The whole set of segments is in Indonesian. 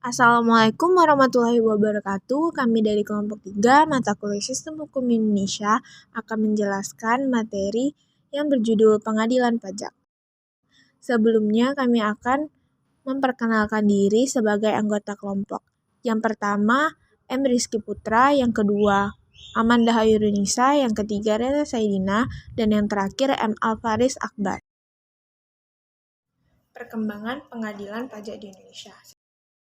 Assalamualaikum warahmatullahi wabarakatuh. Kami dari kelompok 3 mata kuliah Sistem Hukum Indonesia akan menjelaskan materi yang berjudul Pengadilan Pajak. Sebelumnya kami akan memperkenalkan diri sebagai anggota kelompok. Yang pertama, M. Rizky Putra, yang kedua, Amanda Hayurunisa, yang ketiga, Reza Saidina, dan yang terakhir, M. Alfaris Akbar. Perkembangan pengadilan pajak di Indonesia.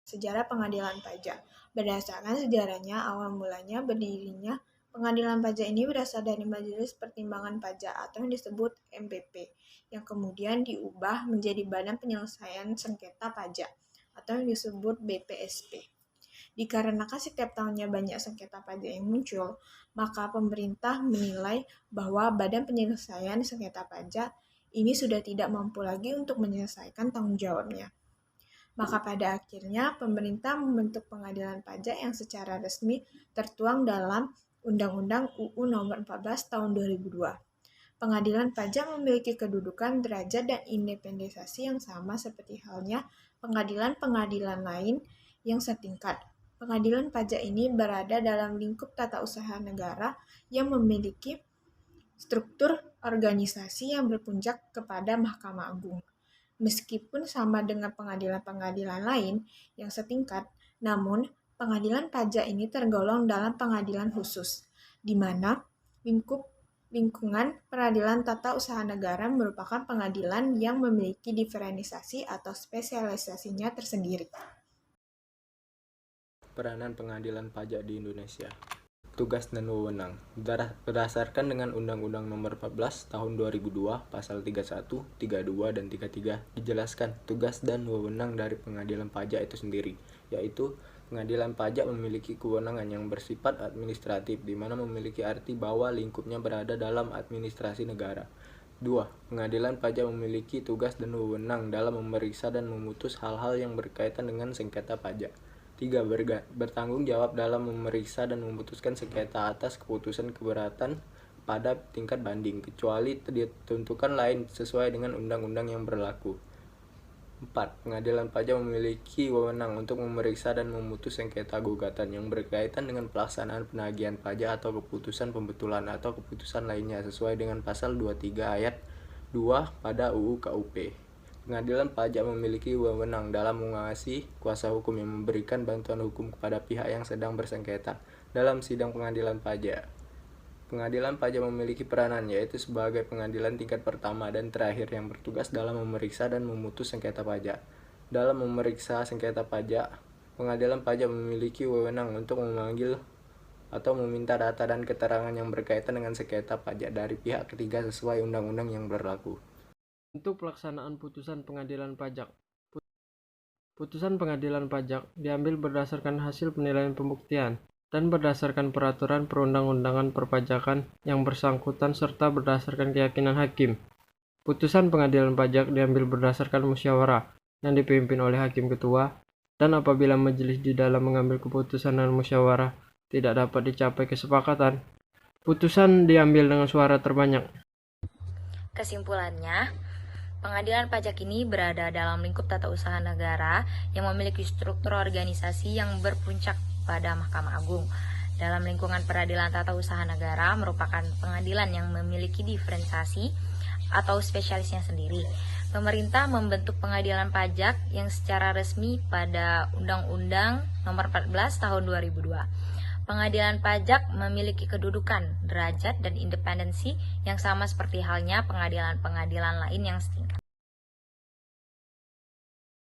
Sejarah pengadilan pajak. Berdasarkan sejarahnya, awal mulanya berdirinya pengadilan pajak ini berasal dari Majelis Pertimbangan Pajak atau yang disebut MPP, yang kemudian diubah menjadi Badan Penyelesaian Sengketa Pajak atau yang disebut BPSP. Dikarenakan setiap tahunnya banyak sengketa pajak yang muncul, maka pemerintah menilai bahwa Badan Penyelesaian Sengketa Pajak ini sudah tidak mampu lagi untuk menyelesaikan tanggung jawabnya. Maka pada akhirnya pemerintah membentuk pengadilan pajak yang secara resmi tertuang dalam Undang-Undang UU Nomor 14 Tahun 2002. Pengadilan pajak memiliki kedudukan, derajat, dan independensi yang sama seperti halnya pengadilan-pengadilan lain yang setingkat. Pengadilan pajak ini berada dalam lingkup tata usaha negara yang memiliki struktur organisasi yang berpuncak kepada Mahkamah Agung. Meskipun sama dengan pengadilan-pengadilan lain yang setingkat, namun pengadilan pajak ini tergolong dalam pengadilan khusus, di mana lingkungan peradilan tata usaha negara merupakan pengadilan yang memiliki diferensiasi atau spesialisasinya tersendiri. Peranan pengadilan pajak di Indonesia. Tugas dan wewenang. Berdasarkan dengan Undang-Undang Nomor 14 Tahun 2002, Pasal 31, 32, dan 33, dijelaskan tugas dan wewenang dari pengadilan pajak itu sendiri, yaitu pengadilan pajak memiliki kewenangan yang bersifat administratif, di mana memiliki arti bahwa lingkupnya berada dalam administrasi negara. 2. Pengadilan pajak memiliki tugas dan wewenang dalam memeriksa dan memutus hal-hal yang berkaitan dengan sengketa pajak. 3. Bertanggung jawab dalam memeriksa dan memutuskan sengketa atas keputusan keberatan pada tingkat banding, kecuali ditentukan lain sesuai dengan undang-undang yang berlaku. 4. Pengadilan pajak memiliki wewenang untuk memeriksa dan memutus sengketa gugatan yang berkaitan dengan pelaksanaan penagihan pajak atau keputusan pembetulan atau keputusan lainnya sesuai dengan Pasal 23 Ayat 2 pada UU KUP. Pengadilan pajak memiliki wewenang dalam mengawasi kuasa hukum yang memberikan bantuan hukum kepada pihak yang sedang bersengketa dalam sidang pengadilan pajak. Pengadilan pajak memiliki peranan yaitu sebagai pengadilan tingkat pertama dan terakhir yang bertugas dalam memeriksa dan memutus sengketa pajak. Dalam memeriksa sengketa pajak, pengadilan pajak memiliki wewenang untuk memanggil atau meminta data dan keterangan yang berkaitan dengan sengketa pajak dari pihak ketiga sesuai undang-undang yang berlaku. Untuk pelaksanaan putusan pengadilan pajak. Putusan pengadilan pajak diambil berdasarkan hasil penilaian pembuktian dan berdasarkan peraturan perundang-undangan perpajakan yang bersangkutan serta berdasarkan keyakinan hakim. Putusan pengadilan pajak diambil berdasarkan musyawarah yang dipimpin oleh hakim ketua, dan apabila majelis di dalam mengambil keputusan dan musyawarah tidak dapat dicapai kesepakatan, putusan diambil dengan suara terbanyak. Kesimpulannya, pengadilan pajak ini berada dalam lingkup tata usaha negara yang memiliki struktur organisasi yang berpuncak pada Mahkamah Agung. Dalam lingkungan peradilan tata usaha negara merupakan pengadilan yang memiliki diferensiasi atau spesialisnya sendiri. Pemerintah membentuk pengadilan pajak yang secara resmi pada Undang-Undang Nomor 14 Tahun 2002. Pengadilan pajak memiliki kedudukan, derajat, dan independensi yang sama seperti halnya pengadilan-pengadilan lain yang setingkat.